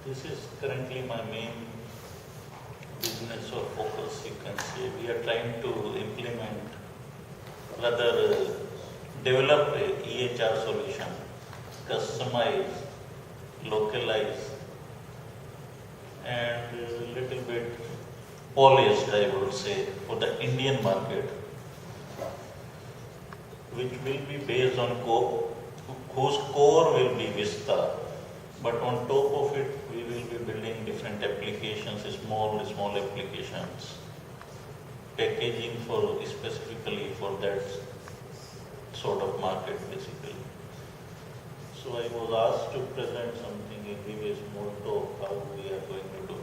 This is currently my main business or focus, you can say. We are trying to implement, rather develop a EHR solution, customize, localize, and a little bit polished, I would say, for the Indian market, which will be based on whose core will be Vista. But on top of it, we will be building different applications, small applications, packaging for specifically for that sort of market, basically. So I was asked to present something, give a small talk how we are going to do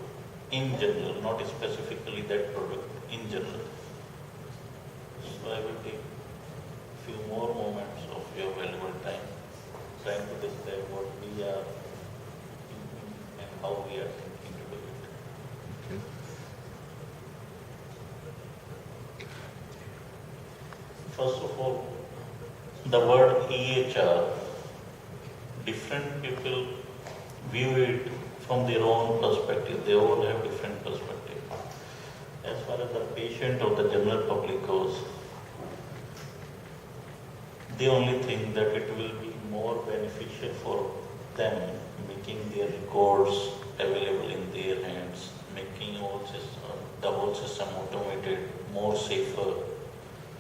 in general, not specifically that product, in general. So I will take a few more moments of your valuable time trying to describe what we are and how we are thinking to do it. Okay. First of all, the word EHR, different people view it from their own perspective. They all have different perspective. As far as the patient or the general public goes, they only think that it will be more beneficial for them, making their records available in their hands, making the whole system automated, more safer,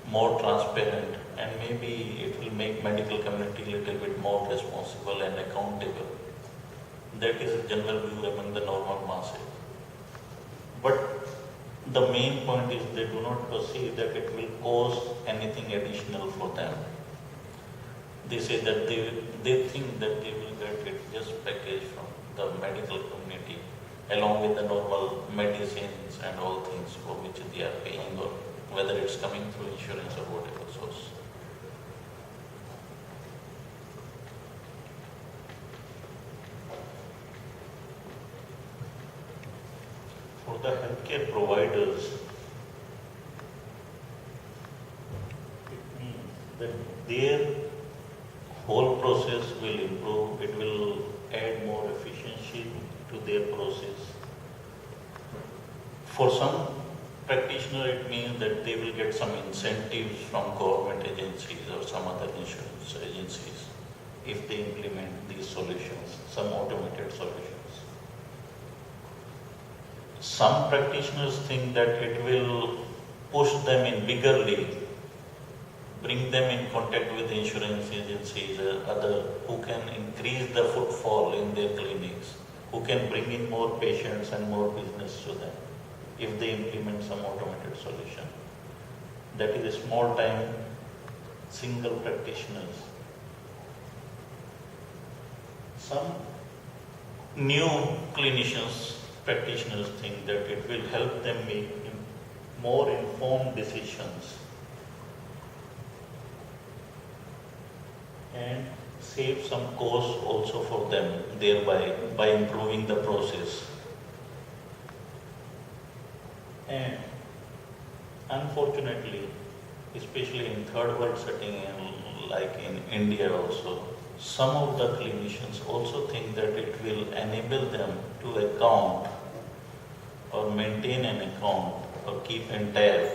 more transparent, and maybe it will make medical community a little bit more responsible and accountable. That is a general view among the normal masses. But the main point is they do not perceive that it will cause anything additional for them. They say that they think that they will get it just packaged from the medical community along with the normal medicines and all things for which they are paying, or whether it's coming through insurance or whatever source. For the healthcare providers, it means that their whole process will improve, it will add more efficiency to their process. For some practitioner, it means that they will get some incentives from government agencies or some other insurance agencies if they implement these solutions, some automated solutions. Some practitioners think that it will push them in bigger league, bring them in contact with insurance agencies, other who can increase the footfall in their clinics, who can bring in more patients and more business to them if they implement some automated solution. That is a small time, single practitioners. Some new practitioners think that it will help them make more informed decisions and save some cost also for them, thereby by improving the process. And unfortunately, especially in third world setting and like in India also, some of the clinicians also think that it will enable them to account or maintain an account or keep an tab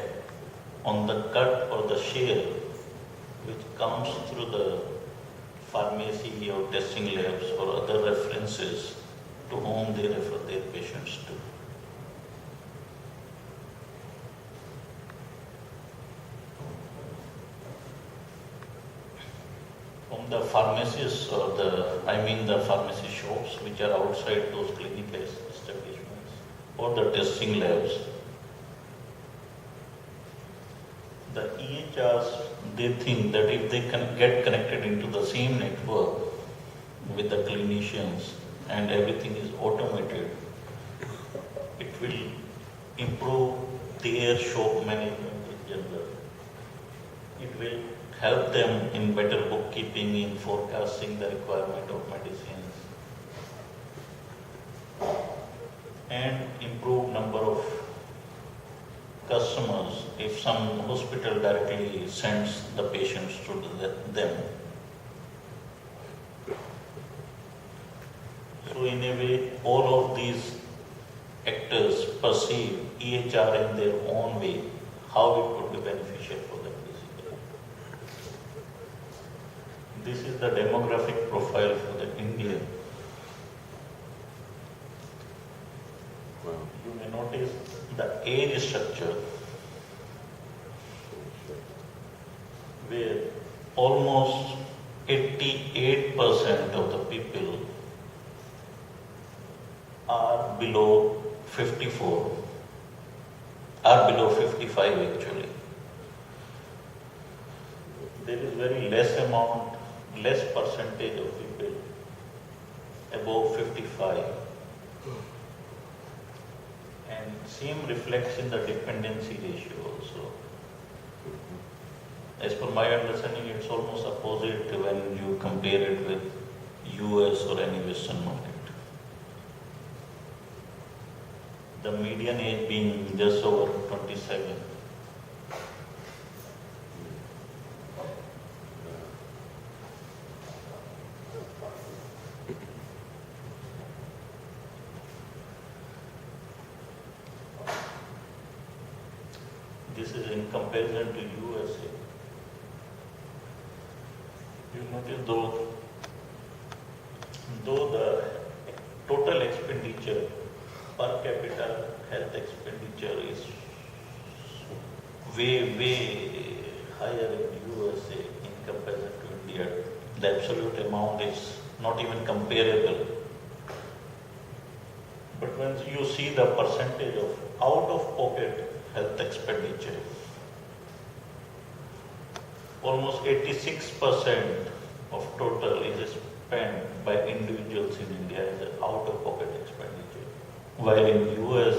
on the cut or the share which comes through the pharmacy or testing labs or other references to whom they refer their patients to. From the pharmacies or the pharmacy shops which are outside those clinical establishments or the testing labs, the EHRs, they think that if they can get connected into the same network with the clinicians and everything is automated, it will improve their shop management in general. It will help them in better bookkeeping, in forecasting the requirement of medicines, and improve number of customers if some hospital directly sends the patients to them. So So in a way, all of these actors perceive EHR in their own way, how it could be beneficial for them basically. This is the demographic profile for the India. You may notice the age structure where almost 88% of the people are below 54, are below 55 actually. There is very less percentage of people above 55. And same reflects in the dependency ratio also. As per my understanding, it's almost opposite when you compare it with US or any Western market. The median age being just over 27. This is in comparison to USA. You notice though the total expenditure per capita health expenditure is way higher in USA in comparison to India, the absolute amount is not even comparable. But when you see the percentage of out-of-pocket health expenditure, almost 86% of total is spent by individuals in India as an out-of-pocket expenditure, while in US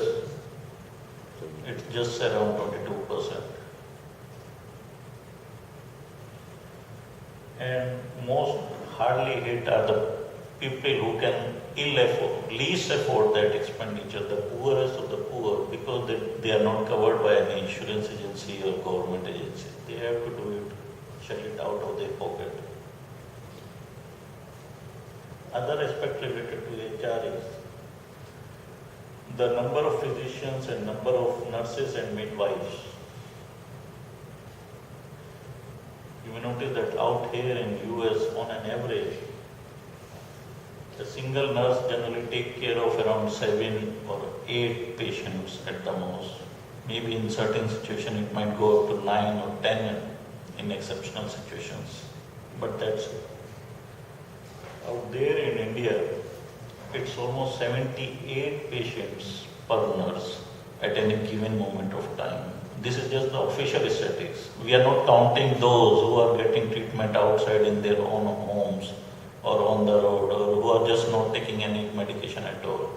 it's just around 22%. And most hardly hit are the people who can least afford that expenditure, the poorest of the poor, because they are not covered by any insurance agency or government agency. They have to do it, shell it out of their pocket. Other aspect related to HR is the number of physicians and number of nurses and midwives. You may notice that out here in US, on an average, a single nurse generally take care of around 7 or 8 patients at the most. Maybe in certain situations it might go up to 9 or 10 in exceptional situations. But that's it. Out there in India, it's almost 78 patients per nurse at any given moment of time. This is just the official statistics. We are not counting those who are getting treatment outside in their own homes or on the road, or who are just not taking any medication at all.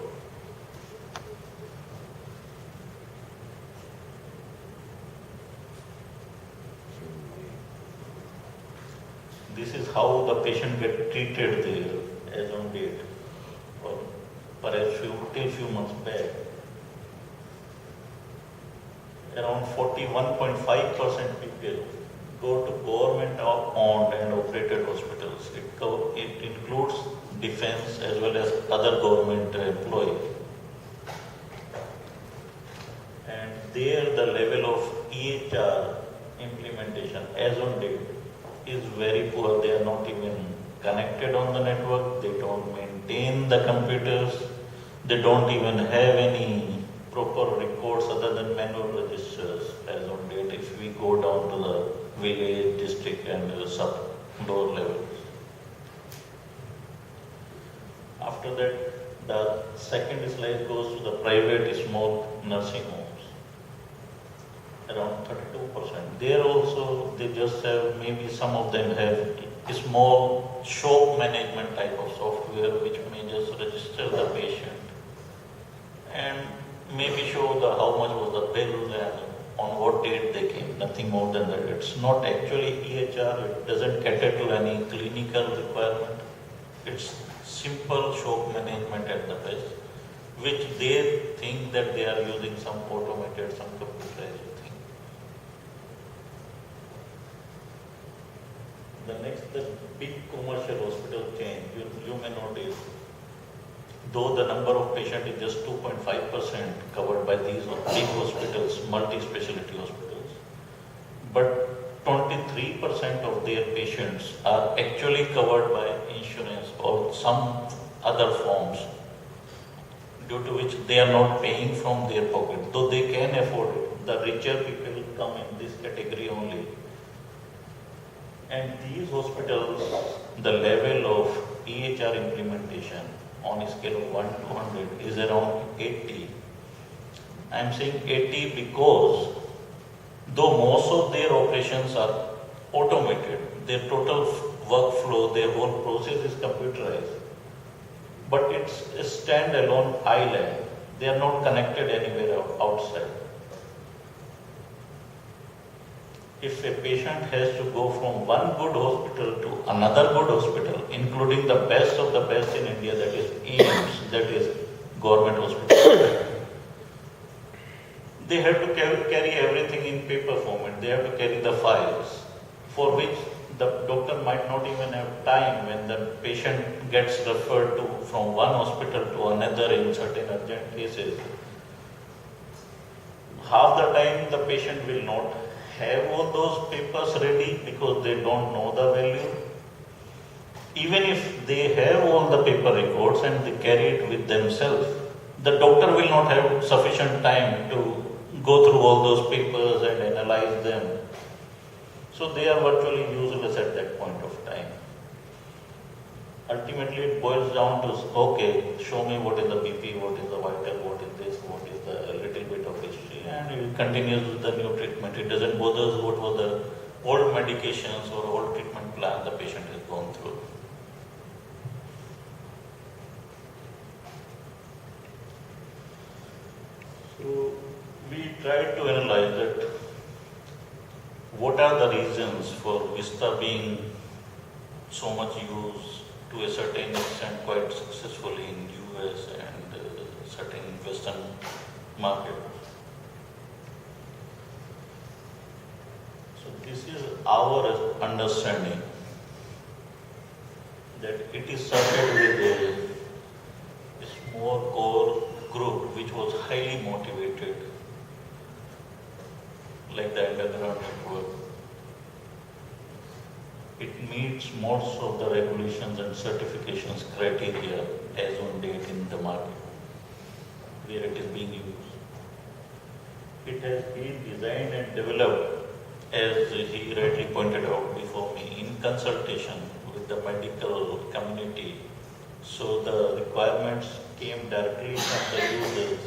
This is how the patient get treated there as on date, or perhaps till few months back. Around 41.5% people go to government-owned and operated hospitals. It includes defense as well as other government employees. And there the level of EHR implementation as on date is very poor. They are not even connected on the network. They don't maintain the computers. They don't even have any proper records other than manual registers as on date if we go down to the village, district and sub-door levels. After that, the second slide goes to the private small nursing homes. Around 32%. There also, they just have, maybe some of them have a small shop management type of software which may just register the patient and maybe show how much was the bill and on what date they came, nothing more than that. It's not actually EHR, it doesn't cater to any clinical requirement. It's simple shop management at the best, which they think that they are using some automated, some computerized thing. The next, the big commercial hospital chain, you may notice though the number of patients is just 2.5% covered by these big hospitals, multi-specialty hospitals, but 23% of their patients are actually covered by insurance or some other forms, due to which they are not paying from their pocket, though they can afford it. The richer people come in this category only. And these hospitals, the level of EHR implementation on a scale of 1 to 100 is around 80. I am saying 80 because though most of their operations are automated, their total workflow, their whole process is computerized, but it's a standalone island. They are not connected anywhere outside. If a patient has to go from one good hospital to another good hospital, including the best of the best in India, that is AIIMS, that is government hospital, they have to carry everything in paper format. They have to carry the files, for which the doctor might not even have time when the patient gets referred to from one hospital to another in certain urgent cases. Half the time the patient will not have all those papers ready because they don't know the value. Even if they have all the paper records and they carry it with themselves, the doctor will not have sufficient time to go through all those papers and analyze them. So they are virtually useless at that point of time. Ultimately it boils down to, okay, show me what is the BP, what is the vital, what is this, what is the little bit of history, and it continues with the new treatment. It doesn't bother what was the old medications or old treatment plan the patient has gone through. So we tried to analyze that what are the reasons for VISTA being so much used to a certain extent quite successfully in US and certain Western market. So this is our understanding that it is started with a small core group which was highly motivated, like the underground network. It meets most of the regulations and certifications criteria as on date in the market where it is being used. It has been designed and developed, as he rightly pointed out before me, in consultation with the medical community. So the requirements came directly from the users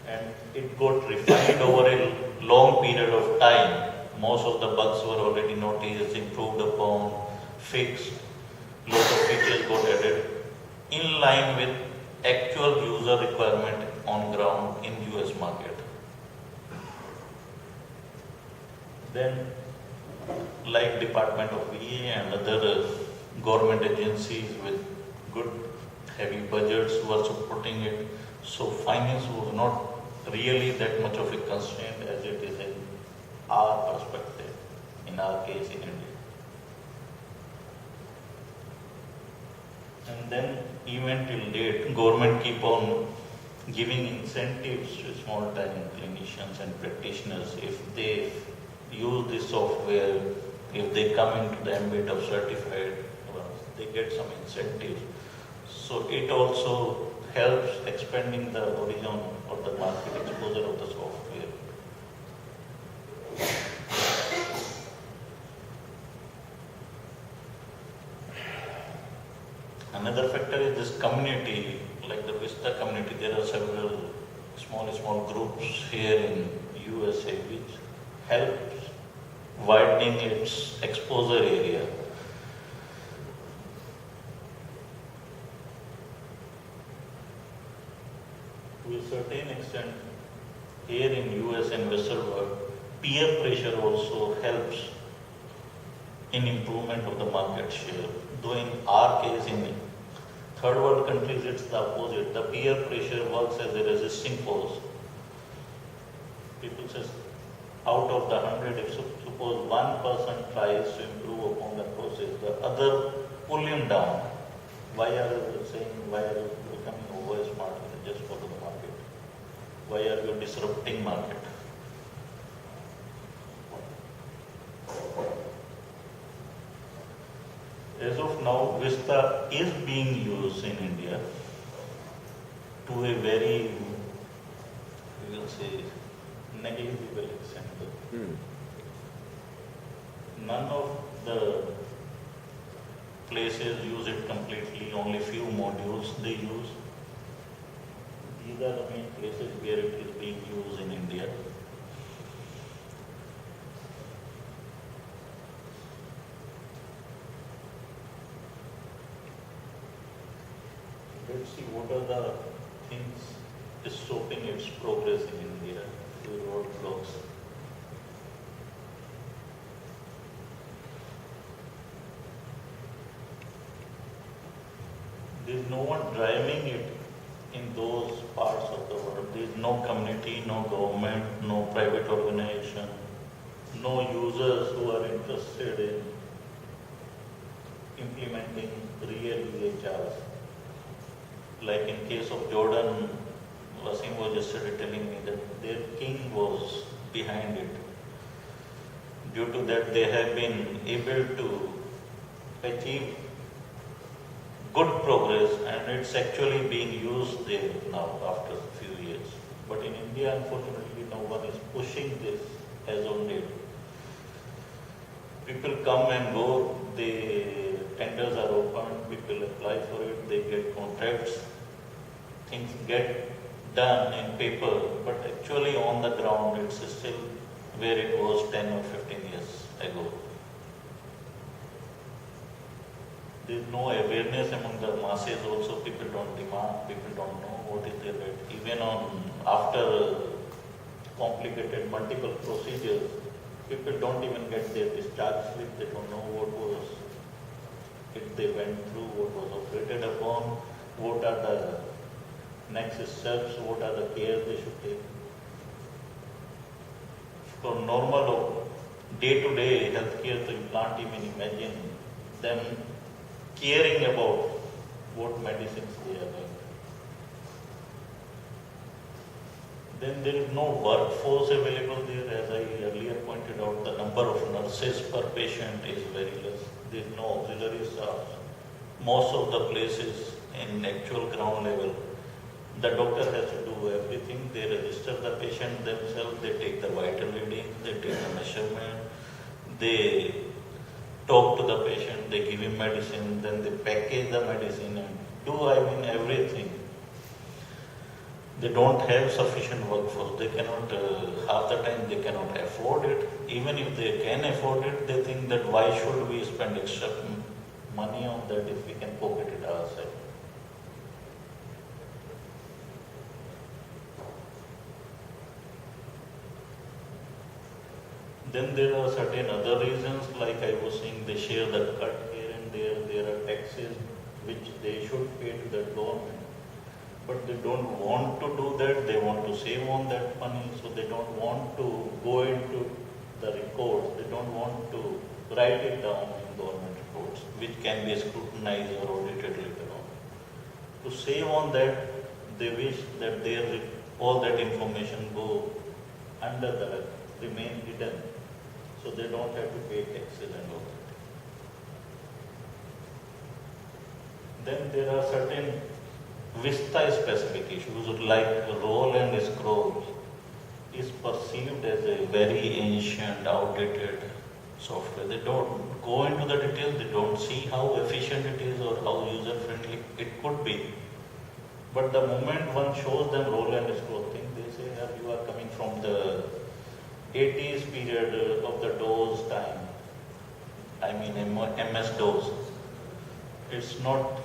and it got refined over a long period of time. Most of the bugs were already noticed, improved upon, fixed, lot of features got added in line with actual user requirement on ground in US market. Then, like Department of VA and other government agencies with good heavy budgets were supporting it, so finance was not really that much of a constraint as it is in our perspective, in our case in India. And then even till date, government keep on giving incentives to small time clinicians and practitioners if they use this software, if they come into the ambit of certified, they get some incentives. So it also helps expanding the horizon or the market exposure of the software. Another factor is this community, like the VISTA community. There are several small groups here in USA which helps widening its exposure area. To a certain extent, here in US and Western world, peer pressure also helps in improvement of the market share. Though in our case, in third world countries, it's the opposite. The peer pressure works as a resisting force. People say, out of the 100, if suppose one person tries to improve upon the process, the other pull him down. Why are you saying, why are you becoming over smart just for the market? Why are you disrupting market? As of now, Vista is being used in India to a very, we will say, negligible extent. None of the places use it completely, only few modules they use. These are the main places where it is being used in India. Let's see what are the things stopping its progress in India, few roadblocks. There is no one driving it in those parts of the world. There is no community, no government, no private organization, no users who are interested in implementing real EHRs. Like in case of Jordan, Wasim was yesterday telling me that their king was behind it. Due to that, they have been able to achieve good progress, and it's actually being used there now after a few years. But in India, unfortunately, no one is pushing this as on date. People come and go, the tenders are opened, people apply for it, they get contracts, things get done in paper, but actually on the ground it's still where it was 10 or 15 years ago. There is no awareness among the masses also, people don't demand, people don't know what is their right. Even after complicated multiple procedures, people don't even get their discharge slip, they don't know what was it they went through, what was operated upon, what are the next steps, what are the care they should take. For normal day-to-day healthcare, you can't even imagine them caring about what medicines they are going. Then there is no workforce available there. As I earlier pointed out, the number of nurses per patient is very less. There is no auxiliary staff. Most of the places in actual ground level, the doctor has to do everything. They register the patient themselves, they take the vital readings, they take the measurement, they talk to the patient, they give him medicine, then they package the medicine and do everything. They don't have sufficient workforce. They cannot, half the time they cannot afford it. Even if they can afford it, they think that why should we spend extra money on that if we can pocket it ourselves. Then there are certain other reasons, like I was saying, they share the cut here and there. There are taxes which they should pay to the government. But they don't want to do that, they want to save on that money, so they don't want to go into the records, they don't want to write it down in government reports, which can be scrutinized or audited later on. To save on that, they wish that all that information go under the rug, remain hidden, so they don't have to pay taxes and all that. Then there are certain Vista specific issues like roll and scroll is perceived as a very ancient, outdated software. They don't go into the details, they don't see how efficient it is or how user friendly it could be. But the moment one shows them roll and scroll thing, they say, you are coming from the 80s period of the DOS time. I mean MS-DOS. It's not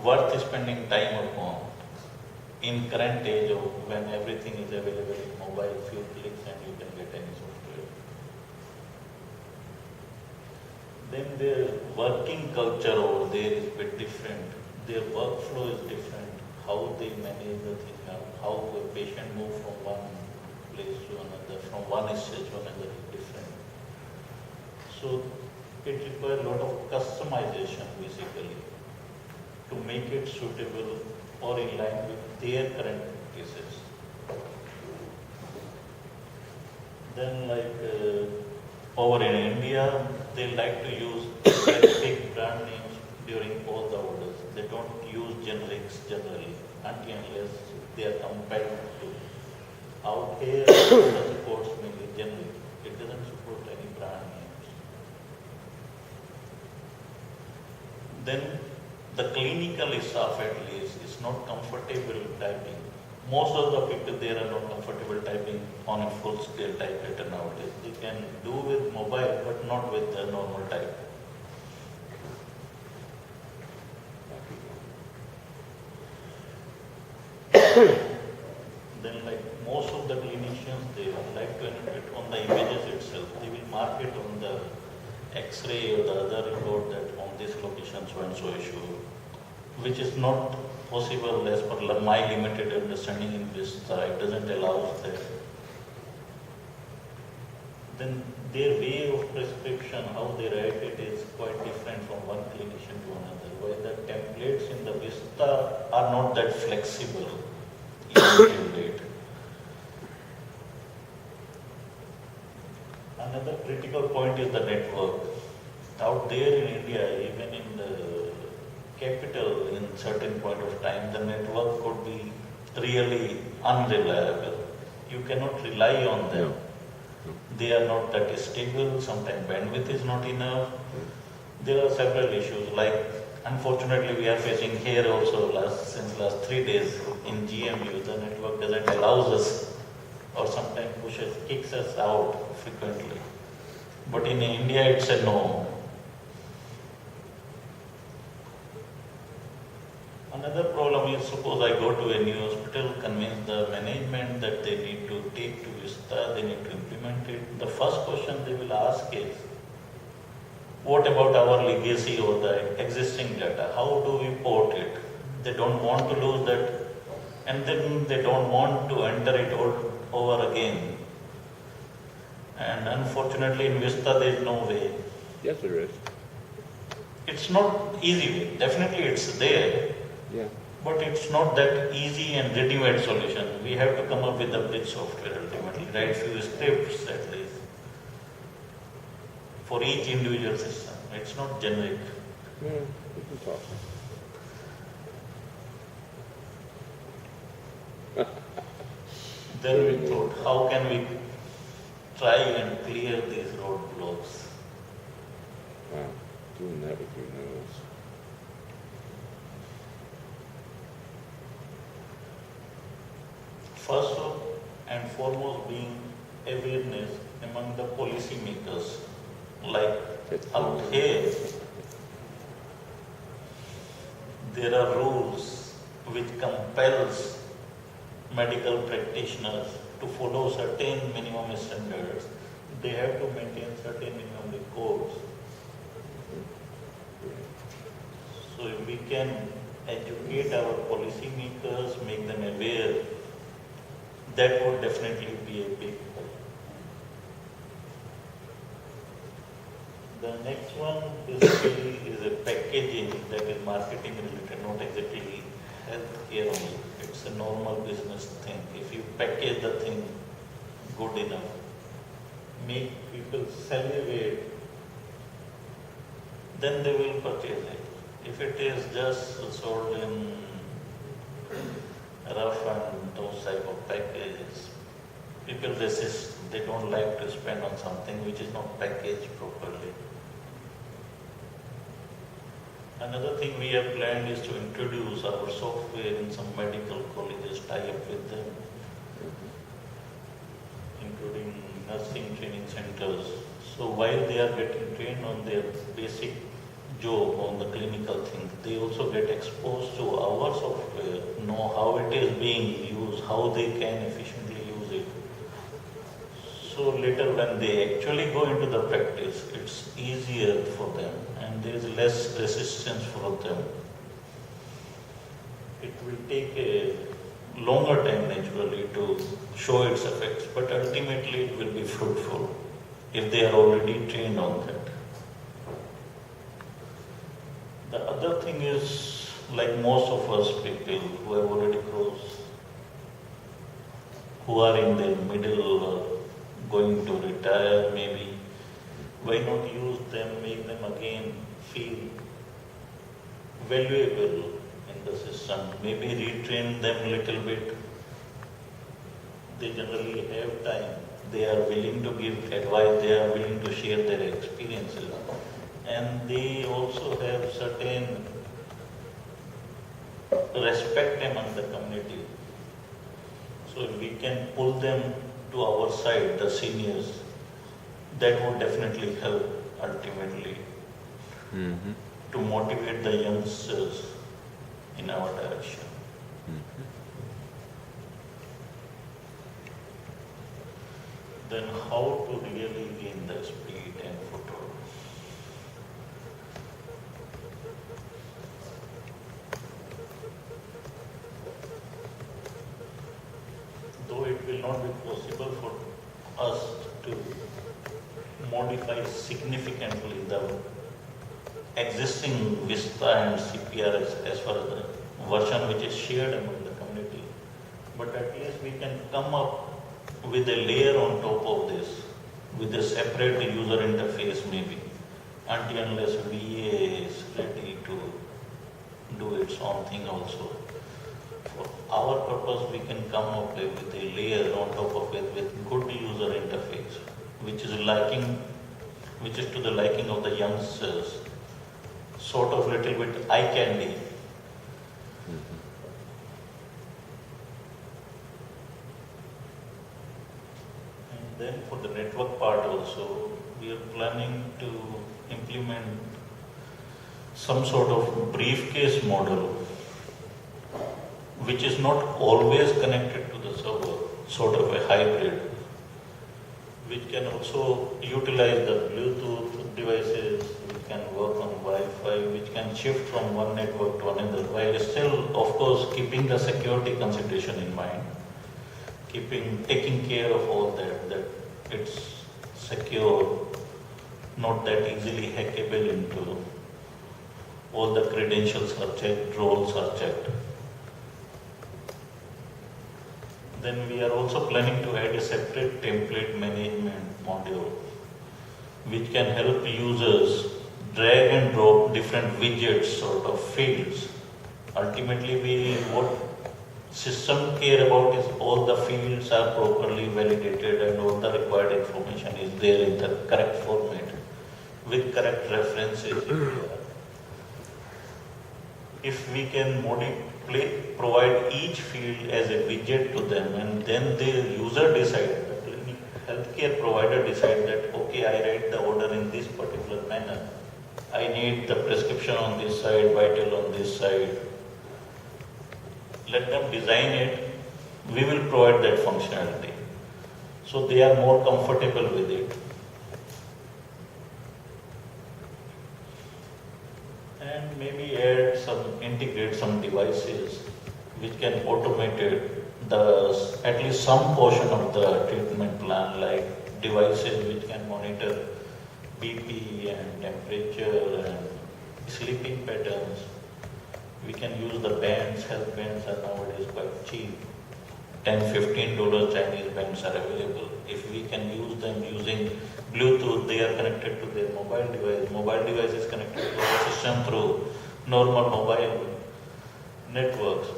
worth spending time upon in current age of when everything is available in mobile, few clicks and you can get any software. Then their working culture over there is a bit different. Their workflow is different. How they manage the thing, how a patient moves from one place to another, from one stage to another is different. So it requires a lot of customization basically. make it suitable or in line with their current practices. Then over in India, they like to use very big brand names during all the orders. They don't use generics generally unless they are compelled to. Out here, it supports mainly generic. It doesn't support any brand names. Then the clinical staff at least is not comfortable typing. Most of the people there are not comfortable typing on a full-scale typewriter nowadays. They can do with mobile, but not with the normal type. Then most of the clinicians, they would like to annotate on the images itself. They will mark it on the X-ray or the other report that on this location so and so issue, which is not possible as per my limited understanding in WorldVistA. It doesn't allow us that. Then their way of prescription, how they write it, is quite different from one clinician to another. While the templates in the WorldVistA are not that flexible in template. Another critical point is the network. Out there in India, even in the capital, in certain point of time, the network could be really unreliable. You cannot rely on them. No. They are not that stable. Sometimes bandwidth is not enough. There are several issues. Unfortunately, we are facing here also since last 3 days in GMU. The network doesn't allow us, or sometimes kicks us out frequently. But in India, it's a no. Another problem is, suppose I go to a new hospital, convince the management that they need to take to WorldVistA, they need to implement it. The first question they will ask is, what about our legacy or the existing data? How do we port it? They don't want to lose that, and then they don't want to enter it all over again. And unfortunately in WorldVistA there is no way. Yes, there is. It's not easy way. Definitely it's there. Yeah. But it's not that easy and ready-made solution. We have to come up with the bridge software ultimately, write few scripts at least for each individual system. It's not generic. Yeah, we can talk. Then we thought, how can we try and clear these roadblocks? Wow, doing that with your nose. First and foremost being awareness among the policymakers. Out here, there are rules which compels medical practitioners to follow certain minimum standards. They have to maintain certain minimum records. So if we can educate our policymakers, make them aware, that would definitely be a big help. The next one basically is a packaging that is marketing related, not exactly healthcare only. It's a normal business thing. If you package the thing good enough, make people salivate, then they will purchase it. If it is just sold in rough and those type of packages, people resist. They don't like to spend on something which is not packaged properly. Another thing we have planned is to introduce our software in some medical colleges, tie up with them, including nursing training centers. So while they are getting trained on their basic job, on the clinical thing, they also get exposed to our software, know how it is being used, how they can efficiently use it. So later when they actually go into the practice, it's easier for them and there is less resistance for them. It will take a longer time naturally to show its effects, but ultimately it will be fruitful if they are already trained on that. The other thing is like most of us people who have already crossed, who are in their middle or going to retire maybe, why not use them, make them again feel valuable in the system, maybe retrain them a little bit. They generally have time, they are willing to give advice, they are willing to share their experiences, and they also have certain respect among the community. So if we can pull them to our side, the seniors, that would definitely help ultimately Mm-hmm. to motivate the youngsters in our direction. Then how to really gain the speed and foothold? Though it will not be possible for us to modify significantly the existing Vista and CPR as far as the version which is shared among the community, but at least we can come up with a layer on top of this, with a separate user interface maybe, until unless VA is ready to do its own thing also. For our purpose, we can come up with a layer on top of it with good user interface, which is to the liking of the youngsters, sort of little bit eye candy. And then for the network part also, we are planning to implement some sort of briefcase model, which is not always connected to the server, sort of a hybrid, which can also utilize the Bluetooth devices, which can work on Wi-Fi, which can shift from one network to another, while still, of course, keeping the security consideration in mind, taking care of all that it's secure, not that easily hackable into, all the credentials are checked, roles are checked. Then we are also planning to add a separate template management module, which can help users drag and drop different widgets, sort of fields. Ultimately, what system care about is all the fields are properly validated and all the required information is there in the correct format with correct references. If we can provide each field as a widget to them, and then the user decide, the clinic healthcare provider decide that, okay, I write the order in this particular manner. I need the prescription on this side, vital on this side. Let them design it. We will provide that functionality. So they are more comfortable with it. And maybe integrate some devices which can automate at least some portion of the treatment plan, like devices which can monitor BP and temperature and sleeping patterns. We can use the bands, health bands are nowadays quite cheap. $10-15 Chinese bands are available. If we can use them using Bluetooth, they are connected to their mobile device. Mobile device is connected to our system through normal mobile networks.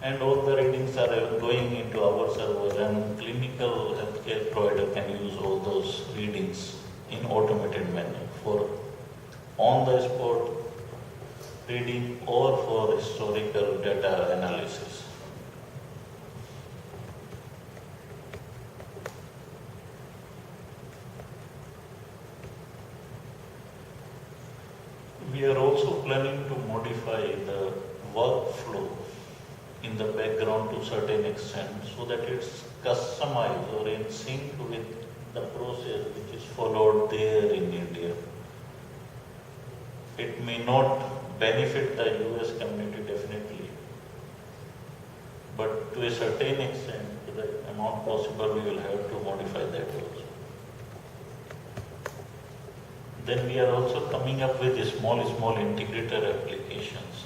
And all the readings are going into our server, and clinical healthcare provider can use all those readings in automated manner for on-the-spot reading or for historical data analysis. We are also planning to modify the workflow in the background to a certain extent so that it's customized or in sync with the process which is followed there in India. It may not benefit the US community definitely, but to a certain extent, to the amount possible, we will have to modify that also. Then we are also coming up with small integrator applications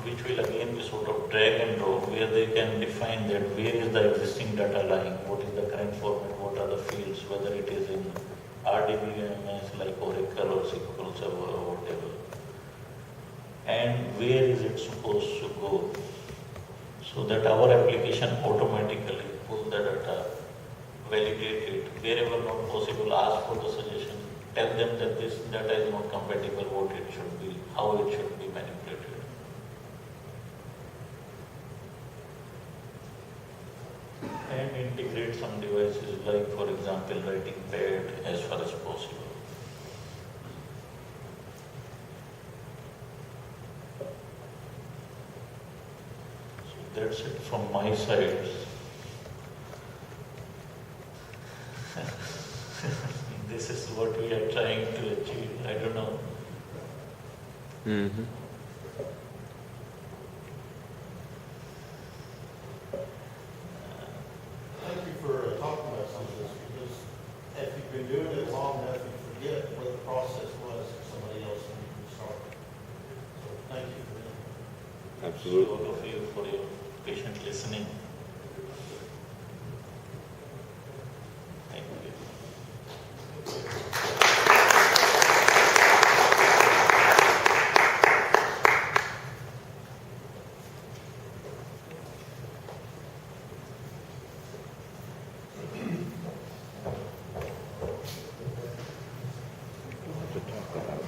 which will again be sort of drag and drop, where they can define that where is the existing data lying, what is the current format, what are the fields, whether it is in RDBMS like Oracle or SQL Server or whatever, and where is it supposed to go, so that our application automatically pull the data, validate it, wherever not possible, ask for the suggestion, tell them that this data is not compatible, what it should be, how it should be manipulated. And integrate some devices like, for example, writing pad as far as possible. So that's it from my side. This is what we are trying to achieve. I don't know. Mm-hmm. Thank you for talking about some of this, because if you've been doing it long enough, you forget what the process was for somebody else when you start. So thank you for that. Absolutely. All of you for your patient listening. Thank you. To talk about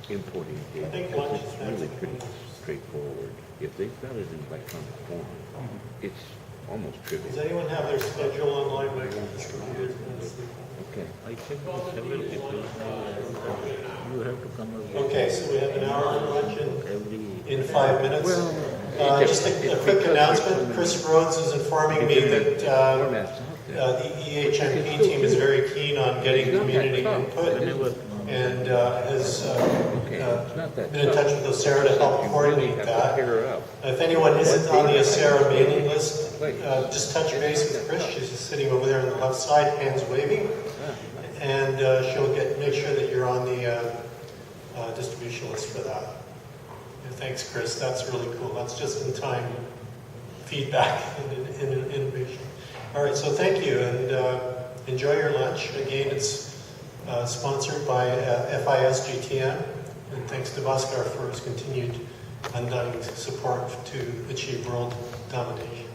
importing data, I think because lunch it's is really next. pretty straightforward. If they've got it in electronic form, it's almost trivial. Does anyone have their schedule online? Where I can distribute it? Okay, I checked with several people. You have to come up with Okay, so we have an hour for lunch every. in 5 minutes. Well, Just a quick announcement. Chris Rhodes is informing me that formats out there. the EHMP team is very keen on getting It's not that community tough. input Whenever- and has Okay, it's not that been in tough. touch with Osara to help You really coordinate have to that. pair up. If anyone isn't on the Osara mailing list, Please. just touch base with Chris. She's sitting over there on the left side, hands waving, Ah, and she'll make sure that you're on the distribution list for that. And thanks, Chris. That's really cool. That's just in time feedback and innovation. All right, so thank you, and enjoy your lunch. Again, it's sponsored by FIS GTM, and thanks to Bhaskar for his continued undying support to achieve world domination.